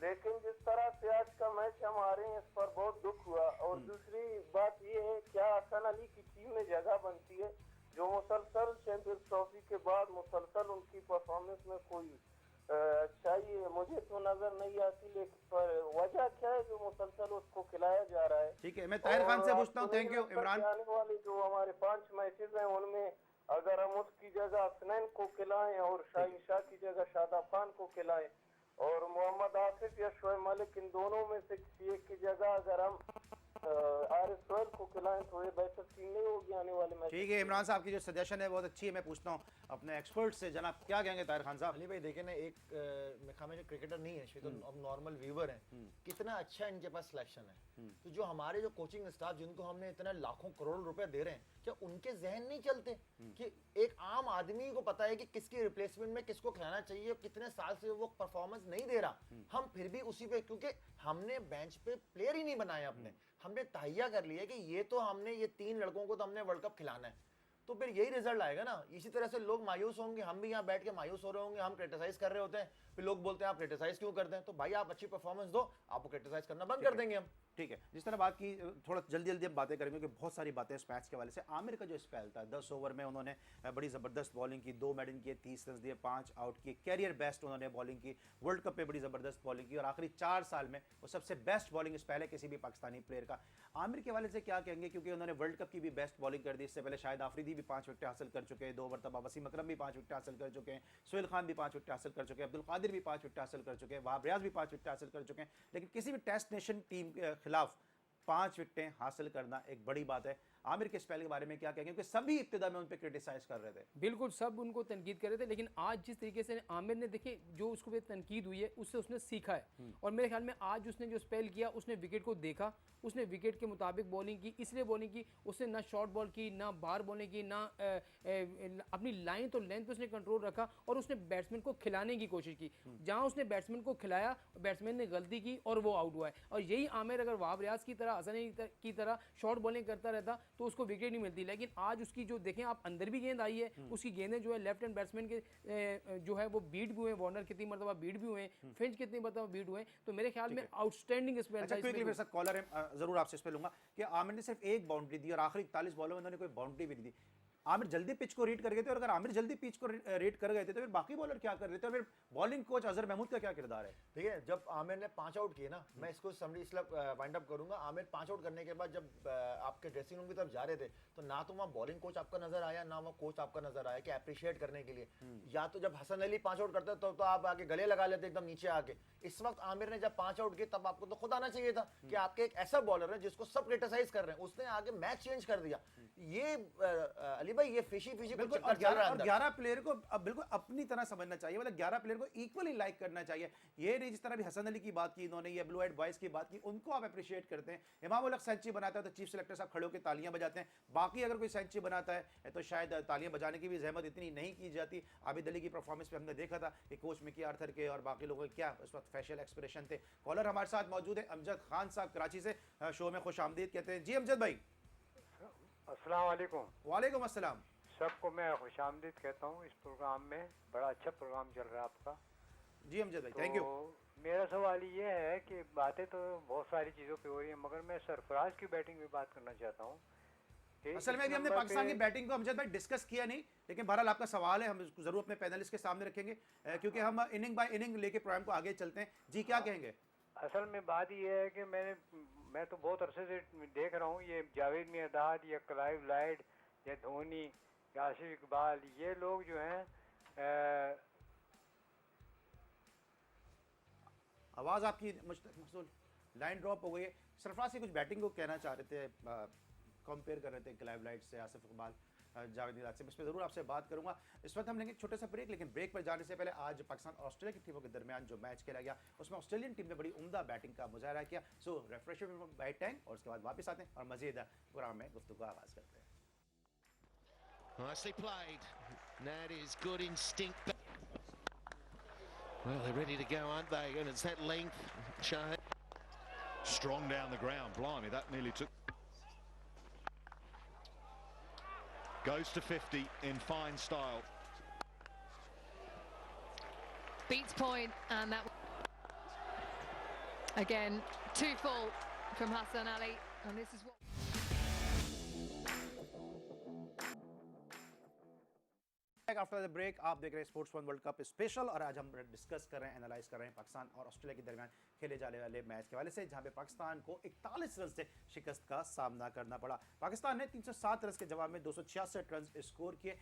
लेकिन जिस तरह से आज का मैच हम हारे हैं इस पर बहुत दुख हुआ। और दूसरी बात ये है, क्या हसन अली की टीम में जगह बनती है जो मुसलसल चैंपियंस ट्रॉफी के बाद मुसलसल उनकी परफॉर्मेंस में कोई अच्छाई मुझे तो नजर नहीं आती, लेकिन पर वजह क्या है जो मुसलसल उसको खिलाया जा रहा है? ठीक है, मैं ताहिर खान से पूछता हूँ। Thank you Imran. आने वाले जो हमारे 5 मैचेस हैं उनमें अगर हम उसकी जगह हसनैन को खिलाएं और शाहीन शाह की जगह शादाब खान को खिलाएं और मोहम्मद आसिफ या शोएब मलिक, इन दोनों में से किसी एक की जगह अगर हम आरिफ सोहेल को खिलाएं तो ये बेहतर टीम नहीं होगी आने वाले मैच। ठीक है इमरान साहब की जो सजेशन है बहुत अच्छी है। मैं पूछता हूँ अपने एक्सपर्ट से, जनाब क्या कहेंगे ताहिर खान साहब? अली भाई देखे ना, एक में जो क्रिकेटर नहीं है, तो अब नॉर्मल व्यूवर है, कितना अच्छा इनके पास सिलेक्शन है। तो जो हमारे जो कोचिंग स्टाफ जिनको हमने इतना लाखों करोड़ रुपए दे रहे हैं, क्या उनके जहन नहीं चलते कि एक आम आदमी को पता है कि किसकी रिप्लेसमेंट में किसको खिलाना चाहिए, और कितने साल से वो परफॉर्मेंस नहीं दे रहा, हम फिर भी उसी पे, क्योंकि हमने बेंच पे प्लेयर ही नहीं बनाए अपने, हमने तहिया कर लिया कि ये तो हमने ये 3 लड़कों को तो हमने वर्ल्ड कप खिलाना है, तो फिर यही रिजल्ट आएगा ना। इसी तरह से लोग मायूस होंगे, हम भी यहाँ बैठ के मायूस हो रहे होंगे, हम क्रिटिसाइज कर रहे होते हैं, फिर लोग बोलते हैं आप क्रिटिसाइज क्यों करते हैं? तो भाई आप अच्छी परफॉर्मेंस दो, आपको क्रिटिसाइज करना बंद कर देंगे हम। ठीक है, जिस तरह बात की, थोड़ा जल्दी जल्दी हम बातें करेंगे क्योंकि बहुत सारी बातें इस मैच के हवाले से। आमिर का जो स्पेल था 10 ओवर में उन्होंने बड़ी ज़बरदस्त बॉलिंग की, 2 मेडन किए, 30 रन दिए, 5 आउट किए, कैरियर बेस्ट उन्होंने बॉलिंग की, वर्ल्ड कप पे बड़ी ज़बरदस्त बॉलिंग की और आखिरी 4 साल में वो सबसे बेस्ट बॉलिंग स्पेल है किसी भी पाकिस्तानी प्लेयर का। आमिर के हवाले से क्या कहेंगे, क्योंकि उन्होंने वर्ल्ड कप की भी बेस्ट बॉलिंग कर दी, इससे पहले शाहिद आफरीदी भी 5 विकेट हासिल कर चुके हैं 2 मरतबा, वसीम अकरम भी 5 विकेट हासिल कर चुके हैं, सोहेल खान भी 5 विकेट हासिल कर चुके हैं, अब्दुल कादिर भी 5 विकेट हासिल कर चुके हैं, वहाब रियाज भी 5 विकेट हासिल कर चुके हैं, लेकिन किसी भी टेस्ट नेशन टीम के खिलाफ 5 विकेटें हासिल करना एक बड़ी बात है। आमिर के स्पेल के बारे में क्या कहेंगे, क्योंकि सभी इब्तिदा में उन पर क्रिटिसाइज कर रहे थे। बिल्कुल सब उनको तनकीद कर रहे थे, लेकिन आज जिस तरीके से आमिर ने, देखिए जो उसको पे तनकीद हुई है उससे उसने सीखा है, और मेरे ख्याल में आज उसने जो स्पेल किया, उसने विकेट को देखा, उसने विकेट के मुताबिक बॉलिंग की, इसलिए बॉलिंग की, उसने ना शॉर्ट बॉल की, ना बाहर बॉलिंग की, ना अपनी लाइन तो लेंथ पे उसने कंट्रोल रखा, और उसने बैट्समैन को खिलाने की कोशिश की। जहाँ उसने बैट्समैन को खिलाया, बैट्समैन ने गलती की और वो आउट हुआ है। और यही आमिर अगर वहाब रियाज की तरह, हसन की तरह शॉर्ट बॉलिंग करता रहता तो उसको विकेट नहीं मिलती। लेकिन आज उसकी जो देखें आप, अंदर भी गेंद आई है, उसकी गेंदें जो है लेफ्ट हैंड बैट्समैन के जो है वो बीट भी हुए, वार्नर कितनी मरतबा बीट भी हुए, फिंच कितनी मरतबा बीट हुए, तो मेरे ख्याल में आउटस्टैंडिंग स्पेल अच्छा, था क्विकली मेरे इसमें। साथ कॉलर है, जरूर आपसे इस पे लूंगा कि आमिर ने सिर्फ एक बाउंड्री दी और आखिरी 41 बॉलों में उन्होंने कोई बाउंड्री भी नहीं दी। आमिर जल्दी पिच को रीड कर गए थे, और अगर आमिर जल्दी पिच को रीड कर गए थे तो फिर बाकी बॉलर क्या कर रहे थे, और फिर बॉलिंग कोच अजहर महमूद का क्या किरदार है? ठीक है, जब आमिर ने 5 आउट किए ना, मैं इसको समरी इसलिए वाइंड अप करूंगा। आमिर 5 आउट करने के बाद जब आपके ड्रेसिंग रूम की तरफ जा रहे थे, तो ना तो वहाँ बॉलिंग कोच आपका नजर आया, ना वहाँ कोच आपका नजर आया कि अप्रिशिएट करने के लिए। या तो जब हसन अली 5 आउट करते तो आप आके गले लगा लेते एकदम नीचे आके। इस वक्त आमिर ने जब 5 आउट किए, तब आपको तो खुद आना चाहिए था कि आपके एक ऐसा बॉलर है जिसको सब क्रिटिसाइज कर रहे हैं, उसने आगे मैच चेंज कर दिया। ये अली भाई, ये फिशी बिल्कुल, और 11 प्लेयर को अब बिल्कुल अपनी तरह समझना चाहिए, मतलब 11 प्लेयर को इक्वली लाइक करना चाहिए। ये नहीं जिस तरह भी हसन अली की बात की इन्होंने, ये ब्लू आइड बॉयज की बात की, उनको आप अप्रिशिएट करते हैं। इमाम उल हक सेंचुरी बनाता है तो चीफ सेलेक्टर साहब खड़े होकर तालियां बजाते हैं, बाकी अगर कोई सेंचुरी बनाता है तो शायद तालियां बजाने की भी जहमत इतनी नहीं की जाती। आबिद अली की परफॉर्मेंस पे हमने देखा था कि कोच मिकी आर्थर के और बाकी लोगों के क्या उस वक्त फेशियल एक्सप्रेशन थे। कॉलर हमारे साथ मौजूद है अमजद खान साहब कराची से, शो में खुश आमदीद कहते हैं। जी अमजद भाई। अस्सलाम वालेकुम। वालेकुम अस्सलाम। सबको मैं खुश आमदीद कहता हूँ इस प्रोग्राम में, बड़ा अच्छा प्रोग्राम चल रहा है आपका। जी अमजद भाई, थैंक यू। मेरा सवाल ये है कि बातें तो बहुत सारी चीज़ों पे हो रही हैं, मगर मैं सरफराज की बैटिंग पे बात करना चाहता हूँ। असल में भी हमने पाकिस्तान की बैटिंग को अमजद भाई डिस्कस किया नहीं, लेकिन बहरहाल आपका सवाल है, हम इसको जरूर अपने पैनलिस्ट के सामने रखेंगे, क्योंकि हम इनिंग बाय इनिंग लेके प्रोग्राम को आगे चलते हैं। जी क्या कहेंगे? असल में बात ये है कि मैं तो बहुत अरसे से देख रहा हूँ, ये जावेद मियांदाद या क्लाइव लाइड या धोनी या आसिफ इकबाल, ये लोग जो हैं आवाज़ आपकी मखसूल लाइन ड्रॉप हो गई है। सरफराज से कुछ बैटिंग को कहना चाह रहे थे, कंपेयर कर रहे थे क्लाइव लाइट से, आसिफ इकबाल, जावेद मियांदाद से। इस पर ज़रूर आपसे बात करूंगा। इस वक्त हम लेंगे छोटे सा ब्रेक, लेकिन ब्रेक पर जाने से पहले आज पाकिस्तान और ऑस्ट्रेलिया की टीमों के दरमियान जो मैच खेला गया उसमें ऑस्ट्रेलियन टीम ने बड़ी उम्दा बैटिंग का मुजाहरा किया। सो रिफ्रेशमेंट बाय टाइम और उसके बाद वापस आते हैं और मजीद प्रोग्राम में गुफ्तगू का आगाज़ करते हैं। Nicely played. That is good instinct. Well, they're ready to go, aren't they? And it's that length. Shahid. Strong down the ground. Blimey, that nearly took. Goes to 50 in fine style. Beats point, and that again 2 full from Hassan Ali, and this is what. Back after the break. आप देख रहे हैं sports one world cup special और आज हम discuss कर रहे हैं, एनालाइज कर रहे हैं पाकिस्तान और ऑस्ट्रेलिया के दरमियान खेले जाने वाले मैच के हवाले से, जहां पे पाकिस्तान को 41 रन से शिकस्त का सामना करना पड़ा। पाकिस्तान ने 307 रन के जवाब में 266 रन स्कोर किए।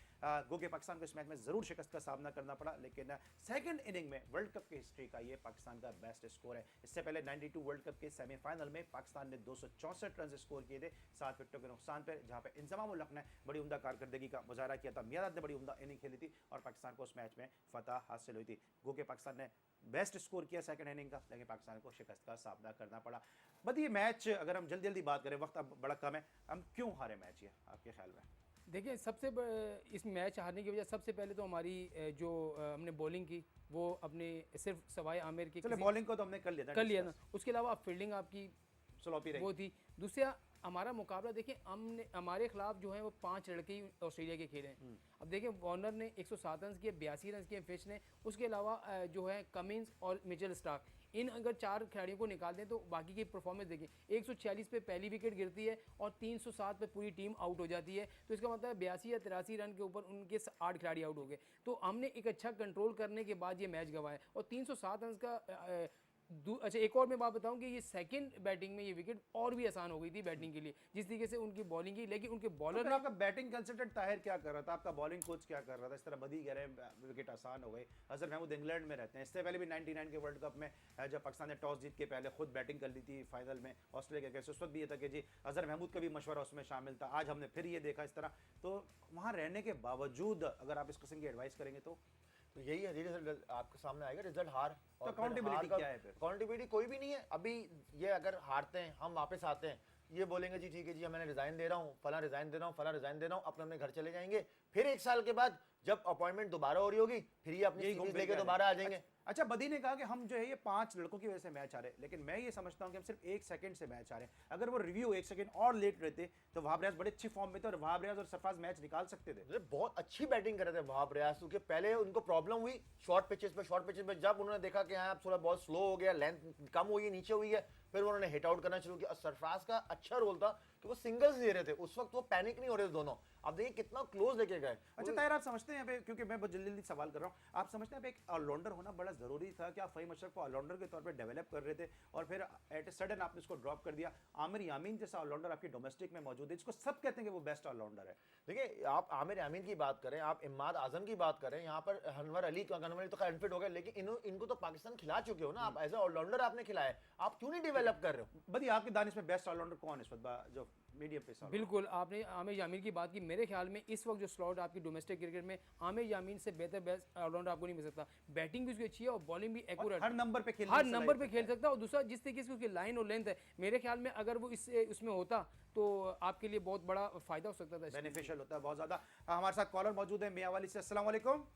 गो के पाकिस्तान को इस मैच में जरूर शिकस्त का सामना करना पड़ा, लेकिन सेकंड इनिंग में वर्ल्ड कप की हिस्ट्री का ये पाकिस्तान का बेस्ट स्कोर है। इससे पहले 92 वर्ल्ड कप के सेमीफाइनल में पाकिस्तान ने 264 रन स्कोर किए थे 7 विकेटों के नुकसान पर, जहां पे इंजमाम उल हक ने बड़ी उम्दा कारकर्दगी का मुजाहरा किया था। मियादाद ने बड़ी उम्दा इनिंग खेली थी और पाकिस्तान को उस मैच में फतह हासिल हुई थी। गो के पाकिस्तान ने बेस्ट स्कोर किया सेकंड इनिंग का, लेकिन पाकिस्तान को शिकस्त का सामना करना पड़ा। बट ये मैच, अगर हम जल्दी जल्दी बात करें, वक्त अब बड़ा कम है, हम क्यों हारे मैच ये आपके ख्याल में? देखिए, इस मैच हारने की वजह सबसे पहले तो हमारी जो हमने बॉलिंग की वो अपने सिर्फ सवाए आमिर की चलो बॉलिंग को तो हमने कर लिया ना, उसके अलावा फील्डिंग आपकी स्लोपी रही वो थी। दूसरा हमारा मुकाबला देखिए, हमने हमारे खिलाफ जो है वो 5 लड़के ही ऑस्ट्रेलिया के खेले हैं। अब देखिए, वार्नर ने 107 रन किए, 82 रन किए फिश ने, उसके अलावा जो है कमिंस और मिचेल स्टार्क, इन अगर 4 खिलाड़ियों को निकाल दें तो बाकी की परफॉर्मेंस देखिए, 146 पे पहली विकेट गिरती है और 307 पे पूरी टीम आउट हो जाती है। तो इसका मतलब 82 या 83 रन के ऊपर उनके 8 खिलाड़ी आउट हो गए। तो हमने एक अच्छा कंट्रोल करने के बाद ये मैच गंवाया और 307 रन का अच्छा, एक और मैं बात बताऊं कि ये सेकंड बैटिंग में ये विकेट और भी आसान हो गई थी बैटिंग के लिए, जिस तरीके से उनकी बॉलिंग की, लेकिन उनके बॉलर आपका बैटिंग कंसल्टेंट ताहिर क्या कर रहा था, आपका बॉलिंग कोच क्या कर रहा था? इस तरह बदी कह रहे हैं विकेट आसान हो गए। अजहर महमूद इंग्लैंड में रहते हैं, इससे पहले भी 99 के वर्ल्ड कप में जब पाकिस्तान ने टॉस जीत के पहले खुद बैटिंग कर ली थी फाइनल में ऑस्ट्रेलिया के, उस वक्त भी ये था कि जी अजहर महमूद का भी मशवरा उसमें शामिल था। आज हमने फिर ये देखा इस तरह। तो वहाँ रहने के बावजूद अगर आप इस किस्म की एडवाइस करेंगे तो यही है, रिजल्ट आपके सामने आएगा, रिजल्ट हार। तो अकाउंटेबिलिटी क्या है फिर? अकाउंटेबिलिटी कोई भी नहीं है। अभी ये अगर हारते हैं, हम वापस आते हैं, ये बोलेंगे जी ठीक है जी मैंने रिजाइन दे रहा हूँ, फला रिजाइन दे रहा हूँ, फला रिजाइन दे रहा हूँ, अपने अपने घर चले जाएंगे। फिर 1 साल के बाद जब अपॉइंटमेंट दोबारा हो रही होगी, फिर ये अपनी सीरीज लेके दोबारा आ जाएंगे। अच्छा, बदी ने कहा कि हम जो है ये 5 लड़कों की वजह से मैच आ रहे हैं, लेकिन मैं ये समझता हूँ कि हम सिर्फ 1 सेकंड से मैच आ रहे हैं। अगर वो रिव्यू 1 सेकंड और लेट रहते तो वहाब रियाज बड़े अच्छी फॉर्म में थे और वहाब रियाज और सरफराज मैच निकाल सकते थे। बहुत अच्छी बैटिंग कर रहे थे वहाब रियाज, क्योंकि पहले उनको प्रॉब्लम हुई शॉर्ट पिचेस पे जब उन्होंने देखा कि हाँ थोड़ा बहुत स्लो हो गया, लेंथ कम हुई है, नीचे हुई है, फिर उन्होंने हिट आउट करना शुरू किया। और सरफराज का अच्छा रोल था कि वो सिंगल्स दे रहे थे, उस वक्त वो पैनिक नहीं हो रहे थे दोनों। अब देखिए कितना क्लोज लेके गए। अच्छा ताहिर, आप समझते हैं क्योंकि मैं बहुत जल्दी सवाल कर रहा हूँ, आप समझते हैं एक ऑलराउंडर होना बड़ा जरूरी था? क्या फ़हीम अशरफ को ऑलराउंडर के तौर पे डेवलप कर रहे थे और फिर एट ए सडन आपने उसको ड्रॉप कर दिया? आमिर यामीन जैसा ऑलराउंडर आपकी डोमेस्टिक में मौजूद है, जिसको सब कहते हैं कि वो बेस्ट ऑलराउंडर है। देखिए, आप आमिर यामीन की बात करें, आप इमाद आजम की बात करें, यहाँ पर अनवर अली तो अनफिट हो गए, लेकिन इनको तो पाकिस्तान खिला चुके हो ना आप, एज ए ऑलराउंडर आपने खिलाया, आप क्यों नहीं डेवलप कर रहे हो? बदी आपके दानिश में बेस्ट ऑलराउंडर कौन है इस वक्त जो मीडियम पे? बिल्कुल, आपने आमिर यामीन की बात की। मेरे ख्याल में इस वक्त जो स्लॉट आपकी डोमेस्टिक क्रिकेट में आमिर यामीन से बेहतर बेस्ट ऑलराउंडर आपको नहीं मिल सकता। बैटिंग भी उसकी अच्छी है और बॉलिंग भी एक्यूरेट, हर नंबर पे खेल सकता है। और दूसरा, जिस तरीके से उसकी लाइन और लेंथ है, मेरे ख्याल में अगर वो उसमें होता तो आपके लिए बहुत बड़ा फायदा हो सकता था, बेनिफिशियल होता है बहुत ज्यादा। हमारे साथ कॉलर मौजूद है मियावाली से। अस्सलाम वालेकुम।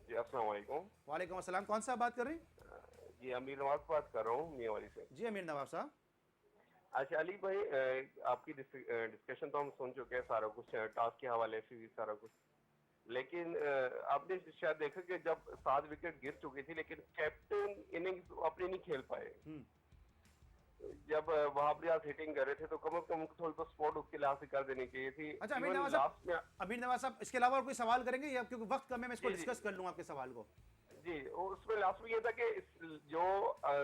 जी अस्सलाम वालेकुम। वालेकुम अस्सलाम। कौन सा बात कर रहे हैं? जी अमीर नवाज बात कर रहा हूँ मियावाली से। जी अमीर नवाज साहब। अच्छा अली भाई, आपकी डिस्कशन तो हम सुन चुके हैं, सारा कुछ टास्क के हवाले से भी सारा कुछ, लेकिन आपने शायद देखा कि जब 7 विकेट गिर चुकी थी लेकिन कैप्टन इनिंग्स अपनी नहीं खेल पाए। जब वहाब रियाज हिटिंग कर रहे थे तो कम से कम थोड़ी तो स्पॉट उसके लिहाज से कर देनी चाहिए थी। अच्छा अमीर नवाज साहब, इसके अलावा और कोई सवाल करेंगे या क्योंकि वक्त कम है, मैं इसको डिस्कस कर लूं आपके सवाल को? जी, उसमें लास्ट में ये था कि जो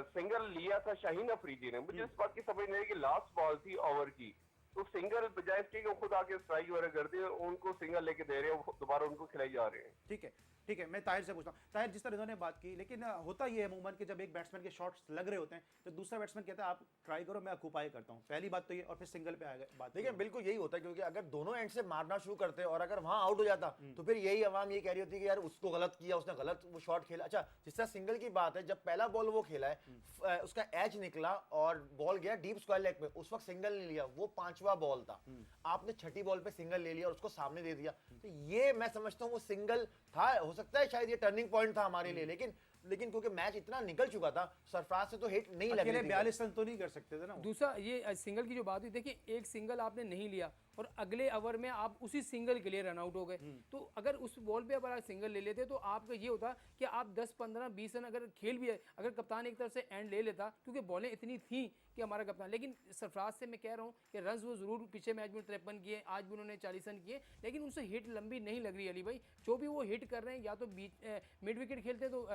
सिंगल लिया था शाहीन अफरीदी ने, मुझे इस बात की समझ नहीं है कि लास्ट बॉल थी ओवर की, तो सिंगल बजाय इसके खुद आके स्ट्राइक वगैरह कर दिए, उनको सिंगल लेके दे रहे हैं, दोबारा उनको खिलाई जा रहे हैं। ठीक है, मैं ताहिर से पूछता हूँ। ताहिर, जिस तरह इन्होंने बात की, लेकिन होता ये है अमूमन कि जब एक बैट्समैन के शॉट्स लग रहे होते हैं तो दूसरा बैट्समैन कहता है आप ट्राई करो, मैं ऑक्यूपाई करता हूँ। पहली बात तो ये, और फिर सिंगल पे आ गए बात। देखिए बिल्कुल यही होता है, क्योंकि अगर दोनों एंड से मारना शुरू करते और अगर वहां आउट हो जाता तो फिर यही अवाम ये कह रही होती कि यार उसको गलत किया, उसने गलत वो शॉट खेला। अच्छा, जिस तरह सिंगल की बात है, जब पहला बॉल वो खेला है उसका एज निकला और बॉल गया डीप स्क्वायर लेग पे, उस वक्त सिंगल नहीं लिया, वो 5वां बॉल था। आपने 6ठी बॉल पे सिंगल ले लिया और उसको सामने दे दिया, तो ये मैं समझता हूँ वो सिंगल था। हो सकता है शायद ये टर्निंग पॉइंट था हमारे लिए, लेकिन क्योंकि मैच इतना निकल चुका था, सरफराज से तो हिट नहीं लगी थी। 42 रन तो नहीं कर सकते थे ना। दूसरा ये सिंगल की जो बात हुई, देखिए एक सिंगल आपने नहीं लिया और अगले ओवर में आप उसी सिंगल के लिए रन आउट हो गए। तो अगर उस बॉल पे अगर आप सिंगल ले लेते तो आपका ये होता कि आप 10 15 20 रन अगर खेल भी है, अगर कप्तान एक तरफ से एंड ले लेता, क्योंकि बॉलें इतनी थी कि हमारा कप्तान, लेकिन सरफराज से मैं कह रहा हूँ कि रन वो जरूर पिछले मैच में 53 किए, आज भी उन्होंने 40 रन किए, लेकिन उनसे हिट लंबी नहीं लग रही अली भाई। जो भी वो हिट कर रहे हैं या तो बीच मिड विकेट खेलते हैं तो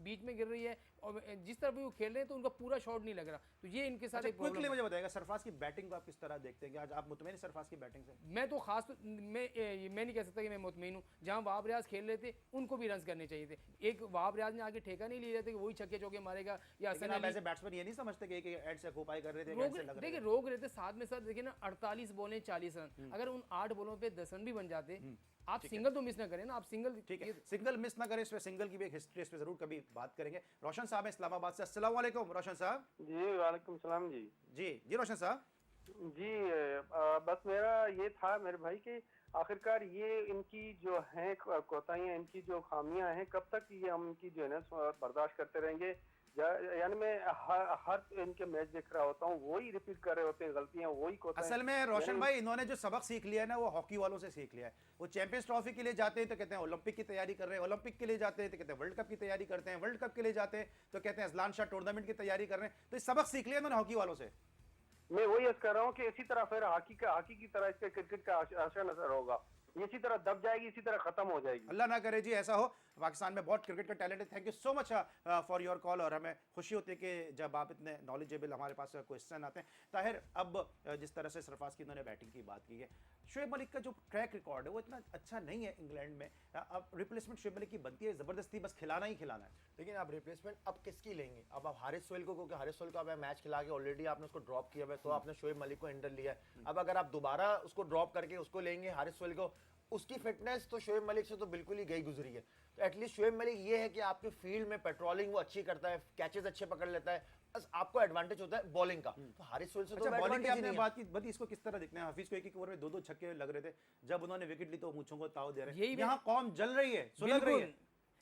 बीच में गिर रही है, और जिस तरफ भी वो खेल रहे हैं तो उनका पूरा शॉट नहीं लग रहा। तो ये इनके साथ एक क्विकली प्रॉब्लम। मुझे बताएगा सरफराज की बैटिंग को आप किस तरह देखते हैं कि आज आप मुतमईन हैं सरफराज की बैटिंग से? मैं तो खास मैं नहीं कह सकता कि मैं मुतमईन हूँ। जहाँ वहाब रियाज खेल रहे थे उनको भी रन करने चाहिए थे। एक वहाब रियाज ने आगे ठेका नहीं ले रहे थे कि वही छक्के चौके मारेगा या लेकिन आप एज ए बैट्समैन ये नहीं समझते कि एड से खोपाई कर रहे थे, एड से लग रहे देखिए थे? रोक रहे थे साथ में साथ। देखिए ना 48 बॉलें 40 रन, अगर उन 8 बॉलों पे 10 रन भी बन जाते, आप सिंगल तो मिस ना करें ना, आप सिंगल। ठीक है, सिंगल मिस ना करें, इस पे सिंगल की भी एक हिस्ट्री इस पे जरूर कभी बात करेंगे। रोशन साहब है इस्लामाबाद से। अस्सलाम वालेकुम रोशन साहब। जी वालेकुम सलाम जी। जी रोशन साहब। जी बस मेरा ये था मेरे भाई कि आखिरकार ये इनकी जो हैं कोताहियां, इनकी जो खामियां हैं, कब तक ये हम इनकी जो है ना बर्दाश्त करते रहेंगे? यानी मैं हर इनके मैच देख रहा होता हूँ, वही रिपीट कर रहे होते हैं गलतियां, वही कोताहियां। असल में रोशन भाई इन्होंने जो सबक सीख लिया है ना वो हॉकी वालों से सीख लिया है। वो चैंपियंस ट्रॉफी के लिए जाते हैं तो कहते हैं ओलंपिक की तैयारी कर रहे हैं, ओलंपिक के लिए जाते हैं तो कहते हैं वर्ल्ड कप की तैयारी करते हैं, वर्ल्ड कप के लिए जाते हैं तो कहते हैं अजलान शाह टूर्नामेंट की तैयारी कर रहे हैं। तो सबक सीख लिया इन्होंने हॉकी वालों से। मैं वही अर्ज कर रहा हूँ कि इसी तरह फिर हॉकी की तरह इसका क्रिकेट का आशा नजर होगा, इसी तरह दब जाएगी, इसी तरह खत्म हो जाएगी। अल्लाह ना करे जी ऐसा हो। पाकिस्तान में बहुत क्रिकेट का टैलेंट है। Thank you so much for your call, और हमें खुशी होती है कि जब आप इतने नॉलेजेबल हमारे पास क्वेश्चन आते हैं। ताहिर, अब जिस तरह से सरफराज की इन्होंने बैटिंग की बात की है, शोएब मलिक का जो ट्रैक रिकॉर्ड है वो इतना अच्छा नहीं है इंग्लैंड में। अब रिप्लेसमेंट शोएब मलिक की बनती है, ज़बरदस्ती बस खिलाना ही खिलाना है। लेकिन आप रिप्लेसमेंट अब किसकी लेंगे? अब आप हारिस सोहेल को, क्योंकि हारिस सोहेल को आप मैच खिला के ऑलरेडी आपने उसको ड्रॉप किया है, तो आपने शोएब मलिक को एंटर लिया है। अब अगर आप दोबारा उसको ड्रॉप करके उसको लेंगे हारिस सोहेल को, उसकी फिटनेस तो शोएब मलिक से तो बिल्कुल ही गई गुजरी है। तो एटलीस्ट शोएब मलिक ये है कि आपके फील्ड में पेट्रोलिंग वो अच्छी करता है, कैचेस अच्छे पकड़ लेता है, बस आपको एडवांटेज होता है बॉलिंग का। तो हारिस सोहेल से अच्छा, तो बॉलिंग की एडवांटेज आपने बात की, बदी इसको किस तरह दिखते हैं? हफीज को एक ओवर में 2-2 छक्के लग रहे थे, जब उन्होंने विकेट ली तो मूंछों को ताव दे रहे हैं। यहाँ कौम जल रही है, सुलग रही है।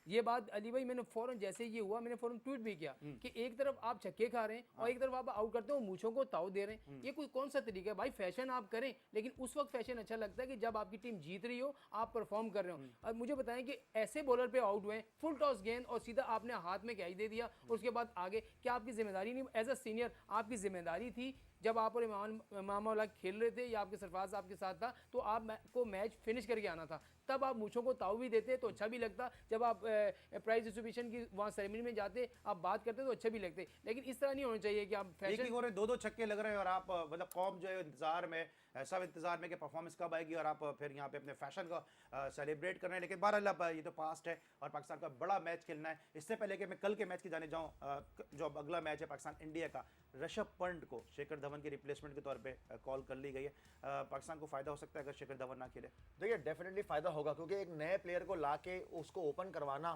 ये बात अली भाई मैंने फौरन जैसे ये हुआ मैंने फौरन ट्वीट भी किया कि एक तरफ आप छक्के खा रहे हैं और एक तरफ आप आउट करते हो मूंछों को ताव दे रहे हैं। ये कोई कौन सा तरीका है भाई? फैशन आप करें, लेकिन उस वक्त फैशन अच्छा लगता है कि जब आपकी टीम जीत रही हो, आप परफॉर्म कर रहे हो। अब मुझे बताएं कि ऐसे बॉलर पे आउट हुए, फुल टॉस गेंद और सीधा आपने हाथ में कैच दे दिया और उसके बाद आगे, क्या आपकी जिम्मेदारी नहीं? एज अ सीनियर आपकी जिम्मेदारी थी, जब आप और इमाम खेल रहे थे या आपके सरफराज आपके साथ था, तो आपको मैच फिनिश करके आना था। तब आप मूंछों को ताव भी देते तो अच्छा भी लगता। जब आप प्राइज डिस्ट्रीब्यूशन की वहाँ सेरेमनी में जाते, आप बात करते तो अच्छा भी लगते। लेकिन इस तरह नहीं होना चाहिए कि आप एक ही ओवर में 2-2 छक्के लग रहे हैं और आप मतलब कौम जो है इंतजार में, सब इंतजार में कि परफॉर्मेंस कब आएगी, और आप फिर यहाँ पे अपने फैशन का सेलिब्रेट कर रहे हैं। लेकिन बहरहाल ये तो पास्ट है और पाकिस्तान का बड़ा मैच खेलना है। इससे पहले कि मैं कल के मैच की जाने जाऊँ, जो अगला मैच है पाकिस्तान इंडिया का, ऋषभ पंत को शेखर धवन की रिप्लेसमेंट के तौर पे कॉल कर ली गई है। पाकिस्तान को फायदा हो सकता है अगर शेखर धवन ना खेले? देखिए डेफिनेटली फायदा होगा, क्योंकि एक नए प्लेयर को लाके उसको ओपन करवाना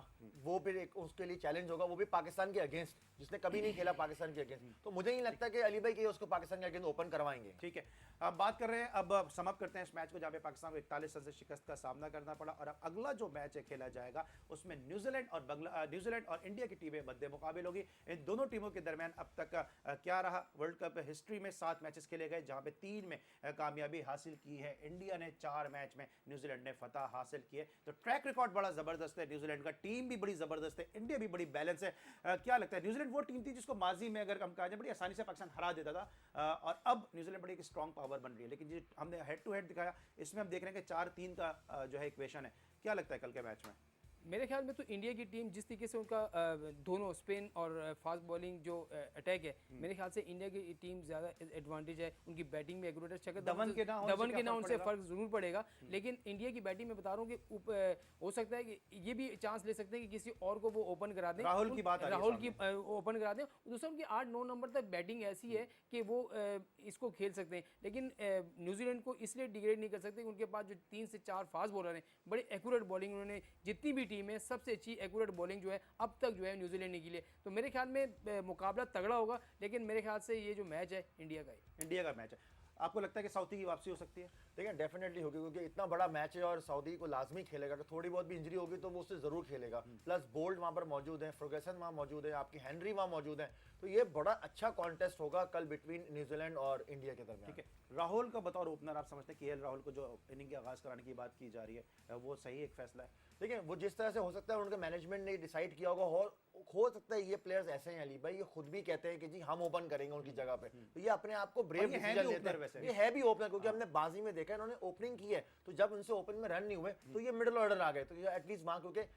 वो फिर एक उसके लिए चैलेंज होगा, वो भी पाकिस्तान के अगेंस्ट, जिसने कभी नहीं खेला पाकिस्तान के अगेंस्ट। तो मुझे नहीं लगता कि अली भाई के उसको पाकिस्तान के अगेंस्ट ओपन करवाएंगे। ठीक है, अब बात कर रहे हैं, अब समाप्त करते हैं इस मैच को जहाँ पे पाकिस्तान को 41 रन से शिकस्त का सामना करना पड़ा। और अब अगला जो मैच है खेला जाएगा उसमें न्यूजीलैंड और इंडिया की टीमें मध्य मुकाबले होगी। इन दोनों टीमों के दरमियान अब तक क्या रहा? वर्ल्ड कप हिस्ट्री में 7 मैचेस खेले गए, जहां पे 3 में कामयाबी हासिल की है इंडिया ने, 4 मैच में न्यूजीलैंड ने फतह हासिल की है। तो ट्रैक रिकॉर्ड बड़ा जबरदस्त है न्यूजीलैंड का, टीम भी बड़ी जबरदस्त है, इंडिया भी बड़ी बैलेंस है। क्या लगता है न्यूजीलैंड वो टीम थी जिसको माजी में अगर हम कहा जाए बड़ी आसानी से पाकिस्तान हरा देता था, और अब न्यूजीलैंड बड़ी एक स्ट्रॉन्ग पावर बन रही है। लेकिन जो हमने हेड टू हेड दिखाया, इसमें हम देख रहे हैं कि 4-3 का जो है इक्वेशन है। क्या लगता है कल के मैच में? मेरे ख्याल में तो इंडिया की टीम जिस तरीके से उनका दोनों स्पिन और फास्ट बॉलिंग जो अटैक है, मेरे ख्याल से इंडिया की टीम ज़्यादा एडवांटेज है। उनकी बैटिंग में एक्यूरेट अच्छा, धवन के ना उनसे फर्क जरूर पड़ेगा। लेकिन इंडिया की बैटिंग में बता रहा हूँ कि हो सकता है कि ये भी चांस ले सकते हैं कि किसी और को वो ओपन करा दें। राहुल की बात आ रही है, राहुल की ओपन करा दें। दूसरा उनकी 8-9 नंबर तक बैटिंग ऐसी है कि वो इसको खेल सकते हैं। लेकिन न्यूजीलैंड को इसलिए डिग्रेड नहीं कर सकते, उनके पास जो 3 से 4 फास्ट बॉलर हैं, बड़े एक्यूरेट बॉलिंग, उन्होंने जितनी भी टीम है सबसे अच्छी एक्यूरेट बॉलिंग जो है अब तक जो है न्यूजीलैंड ने की है। तो मेरे ख्याल में मुकाबला तगड़ा होगा, लेकिन मेरे ख्याल से ये जो मैच है इंडिया का है। इंडिया का मैच है। आपको लगता है कि साउथी की वापसी हो सकती है? देखिए डेफिनेटली होगी, क्योंकि इतना बड़ा मैच है और सऊदी को लाजमी खेलेगा। अगर थोड़ी बहुत भी इंजरी होगी तो वो उससे जरूर खेलेगा। प्लस बोल्ट वहां पर मौजूद है, फर्गसन वहां मौजूद है, आपकी हेनरी वहां मौजूद है, तो ये बड़ा अच्छा कॉन्टेस्ट होगा कल बिटवीन न्यूजीलैंड और इंडिया के दरमियान। ठीक है, राहुल का बतौर ओपनर आप समझते हैं केएल राहुल को जो इनिंग के आगाज कराने की बात की जा रही है वो सही एक फैसला है? देखिए वो जिस तरह से हो सकता है उनके मैनेजमेंट ने डिसाइड किया होगा, हो सकता है ये प्लेयर्स ऐसे हैं अली भाई, ये खुद भी कहते हैं कि जी हम ओपन करेंगे उनकी जगह पे, तो ये अपने आप को ब्रेव ये है डिसीजन भी लेते opener हैं। वैसे। ये है भी ओपनर, क्योंकि हमने बाजी में देखा है इन्होंने ओपनिंग की है, तो जब उनसे ओपन में रन नहीं हुए तो ये मिडिल ऑर्डर आ गए, तो ये एटलीस्ट वहां, क्योंकि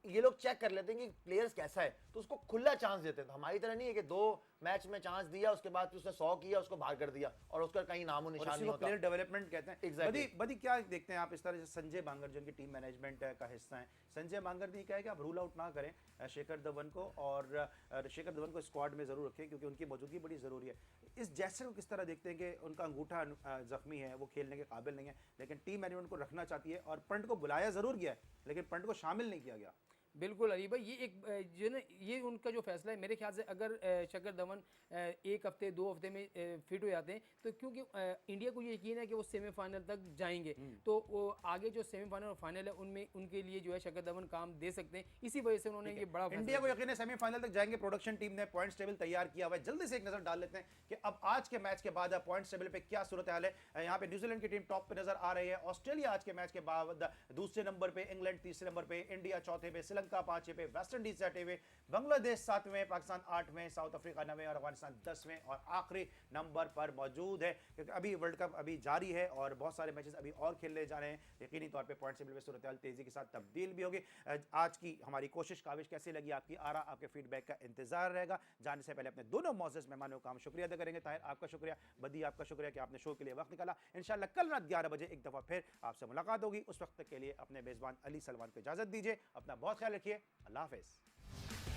ये लोग चेक कर लेते हैं कि प्लेयर्स कैसा है, तो उसको खुला चांस देते हैं। तो हमारी तरह नहीं है कि 2 मैच में चांस दिया उसके बाद उसने 100 किया उसको बाहर कर दिया और उसका कहीं नामो निशान नहीं होता। प्लेयर डेवलपमेंट कहते हैं। Exactly. बदी क्या देखते हैं आप इस तरह से संजय बांगर जो उनकी टीम मैनेजमेंट का हिस्सा है, संजय बांगर ने कहा है कि आप रूल आउट ना करें शेखर धवन को, और शेखर धवन को स्क्वाड में जरूर रखें क्योंकि उनकी मौजूदगी बड़ी जरूरी है। इस जैसे को किस तरह देखते हैं कि उनका अंगूठा जख्मी है, वो खेलने के काबिल नहीं है, लेकिन टीम मैनेजमेंट को रखना चाहती है और पंट को बुलाया जरूर गया है लेकिन पंट को शामिल नहीं किया गया? बिल्कुल अली भाई, ये एक जो ना ये उनका जो फैसला है, मेरे ख्याल से अगर शिखर धवन 1 हफ्ते 2 हफ्ते में फिट हो जाते हैं तो क्योंकि इंडिया को ये यकीन है कि वो सेमीफाइनल तक जाएंगे, तो वो आगे जो सेमीफाइनल और फाइनल है उनमें उनके लिए जो है शिखर धवन काम दे सकते हैं। इसी वजह से उन्होंने ये बड़ा इंडिया को यकीन है सेमीफाइनल तक जाएंगे। प्रोडक्शन टीम ने पॉइंट्स टेबल तैयार किया हुआ है, जल्दी से एक नजर डाल लेते हैं कि अब आज के मैच के बाद पॉइंट्स टेबल पे क्या सूरत हाल है। यहाँ पे न्यूजीलैंड की टीम टॉप पे नजर आ रही है, ऑस्ट्रेलिया आज के मैच के बाद दूसरे नंबर पे, इंग्लैंड तीसरे नंबर पे, इंडिया चौथे पे, श्रीलंका पांचवें पे, वेस्ट इंडीज छठवें, बांग्लादेश 7वें, पाकिस्तान 8वें, साउथ अफ्रीका 9वें और अफगानिस्तान 10वें और आखिरी नंबर पर मौजूद है। क्योंकि अभी वर्ल्ड कप अभी जारी है और बहुत सारे मैचेस अभी और खेलने जा रहे हैं। यकीनी तौर पे पॉइंट टेबल में सूरत हाल तेजी के साथ तब्दील भी होगी। आज की हमारी कोशिश काविश कैसी लगी, आपकी आरा, आपके फीडबैक का इंतजार रहेगा। जाने से पहले अपने दोनों मौजूद मेहमानों का हम शुक्रिया अदा करेंगे। ताहिर आपका शुक्रिया, बदी आपका शुक्रिया कि आपने शो के लिए वक्त निकाला। इंशाल्लाह कल रात 11 बजे एक दफा फिर आपसे मुलाकात होगी। उस वक्त तक के लिए अपने मेजबान अली सलमान को इजाजत दीजिए। अपना बहुत ख्याल रखिए। अल्लाह हाफिज।